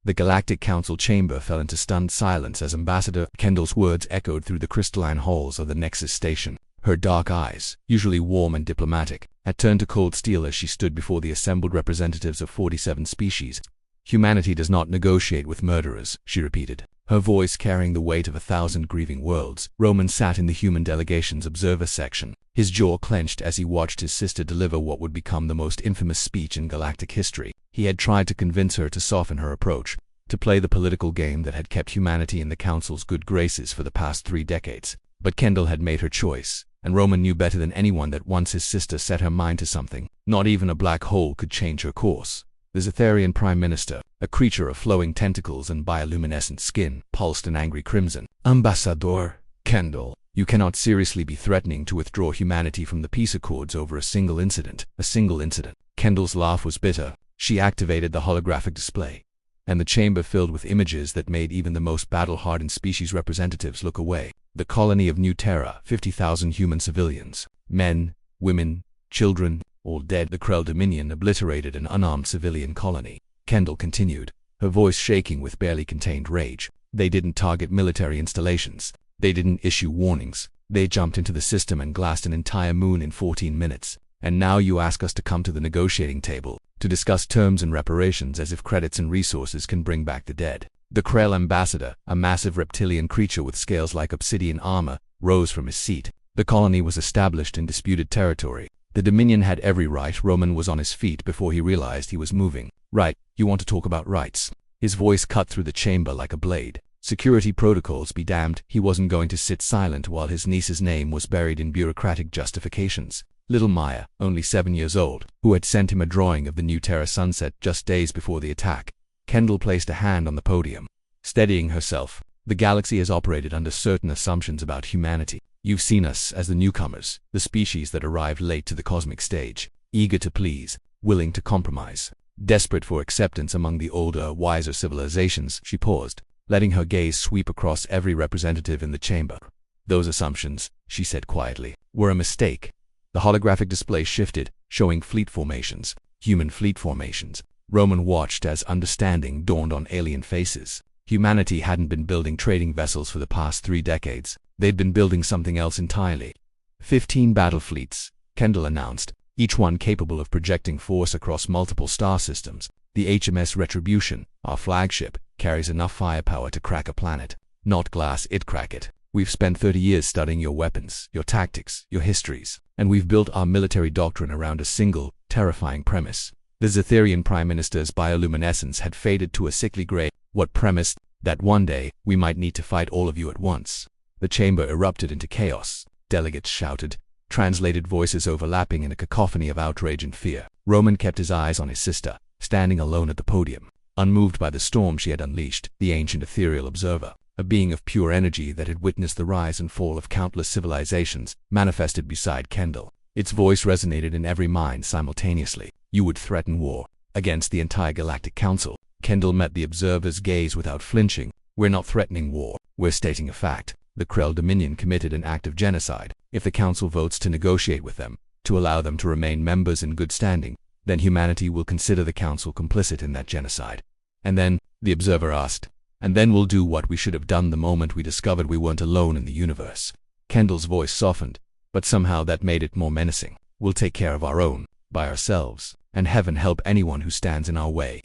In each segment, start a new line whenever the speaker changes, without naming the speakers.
The Galactic Council chamber fell into stunned silence as Ambassador Kendall's words echoed through the crystalline halls of the Nexus station. Her dark eyes, usually warm and diplomatic, had turned to cold steel as she stood before the assembled representatives of 47 species. "Humanity does not negotiate with murderers," she repeated, her voice carrying the weight of 1,000 grieving worlds. Roman sat in the human delegation's observer section, his jaw clenched as he watched his sister deliver what would become the most infamous speech in galactic history. He had tried to convince her to soften her approach, to play the political game that had kept humanity in the Council's good graces for the past 3 decades. But Kendall had made her choice, and Roman knew better than anyone that once his sister set her mind to something, not even a black hole could change her course. The Zetharian Prime Minister, a creature of flowing tentacles and bioluminescent skin, pulsed an angry crimson. "Ambassador Kendall, you cannot seriously be threatening to withdraw humanity from the peace accords over a single incident." A single incident. Kendall's laugh was bitter. She activated the holographic display, and the chamber filled with images that made even the most battle-hardened species representatives look away. The colony of New Terra, 50,000 human civilians, men, women, children, all dead. The Krell Dominion obliterated an unarmed civilian colony. Kendall continued, her voice shaking with barely contained rage. "They didn't target military installations. They didn't issue warnings. They jumped into the system and glassed an entire moon in 14 minutes. And now you ask us to come to the negotiating table, to discuss terms and reparations as if credits and resources can bring back the dead." The Krell ambassador, a massive reptilian creature with scales like obsidian armor, rose from his seat. The colony was established in disputed territory. The Dominion had every right. Roman was on his feet before he realized he was moving. "Right, you want to talk about rights?" His voice cut through the chamber like a blade. Security protocols be damned. He wasn't going to sit silent while his niece's name was buried in bureaucratic justifications. Little Maya, only 7 years old, who had sent him a drawing of the New Terra sunset just days before the attack. Kendall placed a hand on the podium, steadying herself. "The galaxy has operated under certain assumptions about humanity. You've seen us as the newcomers, the species that arrived late to the cosmic stage, eager to please, willing to compromise, desperate for acceptance among the older, wiser civilizations." She paused, letting her gaze sweep across every representative in the chamber. "Those assumptions," she said quietly, "were a mistake." The holographic display shifted, showing fleet formations, human fleet formations. Roman watched as understanding dawned on alien faces. Humanity hadn't been building trading vessels for the past 3 decades. They'd been building something else entirely. 15 battle fleets, Kendall announced, each one capable of projecting force across multiple star systems. The HMS Retribution, our flagship, carries enough firepower to crack a planet. Not glass it, crack it. We've spent 30 years studying your weapons, your tactics, your histories, and we've built our military doctrine around a single, terrifying premise. The Zetharian Prime Minister's bioluminescence had faded to a sickly gray. "What premise?" "That one day, we might need to fight all of you at once." The chamber erupted into chaos. Delegates shouted, translated voices overlapping in a cacophony of outrage and fear. Roman kept his eyes on his sister, standing alone at the podium, unmoved by the storm she had unleashed. The ancient ethereal observer, a being of pure energy that had witnessed the rise and fall of countless civilizations, manifested beside Kendall. Its voice resonated in every mind simultaneously. "You would threaten war against the entire Galactic Council." Kendall met the observer's gaze without flinching. "We're not threatening war. We're stating a fact. The Krell Dominion committed an act of genocide. If the Council votes to negotiate with them, to allow them to remain members in good standing, then humanity will consider the Council complicit in that genocide. And then," the observer asked, "and then we'll do what we should have done the moment we discovered we weren't alone in the universe." Kendall's voice softened, but somehow that made it more menacing. "We'll take care of our own, by ourselves, and heaven help anyone who stands in our way."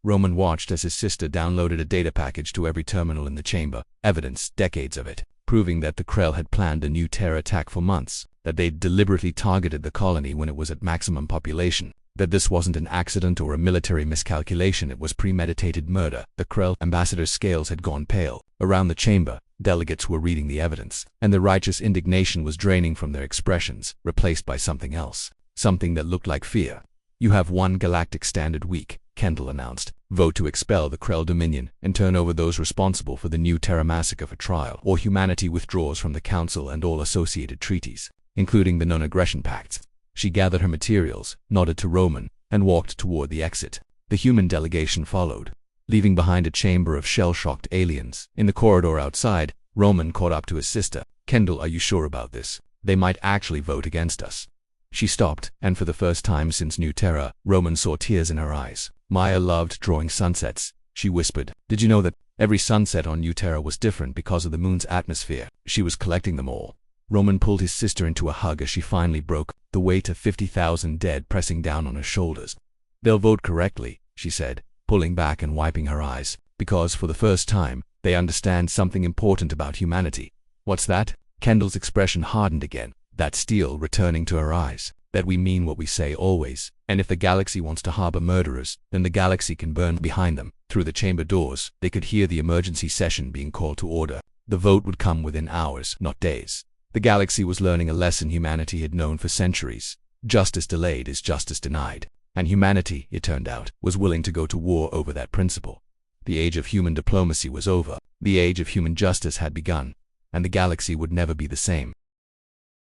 Roman watched as his sister downloaded a data package to every terminal in the chamber, evidence, decades of it, proving that the Krell had planned a New Terra attack for months, that they'd deliberately targeted the colony when it was at maximum population, that this wasn't an accident or a military miscalculation, it was premeditated murder. The Krell ambassador's scales had gone pale. Around the chamber, delegates were reading the evidence, and the righteous indignation was draining from their expressions, replaced by something else, something that looked like fear. "You have one galactic standard week," Kendall announced. "Vote to expel the Krell Dominion and turn over those responsible for the New Terra massacre for trial, or humanity withdraws from the Council and all associated treaties, including the non-aggression pacts." She gathered her materials, nodded to Roman, and walked toward the exit. The human delegation followed, leaving behind a chamber of shell-shocked aliens. In the corridor outside, Roman caught up to his sister. "Kendall, are you sure about this? They might actually vote against us." She stopped, and for the first time since New Terra, Roman saw tears in her eyes. Maya loved drawing sunsets, she whispered. Did you know that every sunset on New Terra was different because of the moon's atmosphere? She was collecting them all. Roman pulled his sister into a hug as she finally broke, the weight of 50,000 dead pressing down on her shoulders. They'll vote correctly, she said, pulling back and wiping her eyes, because for the first time, they understand something important about humanity. What's that? Kendall's expression hardened again, that steel returning to her eyes. That we mean what we say always, and if the galaxy wants to harbor murderers, then the galaxy can burn behind them. Through the chamber doors, they could hear the emergency session being called to order. The vote would come within hours, not days. The galaxy was learning a lesson humanity had known for centuries. Justice delayed is justice denied. And humanity, it turned out, was willing to go to war over that principle. The age of human diplomacy was over. The age of human justice had begun, and the galaxy would never be the same.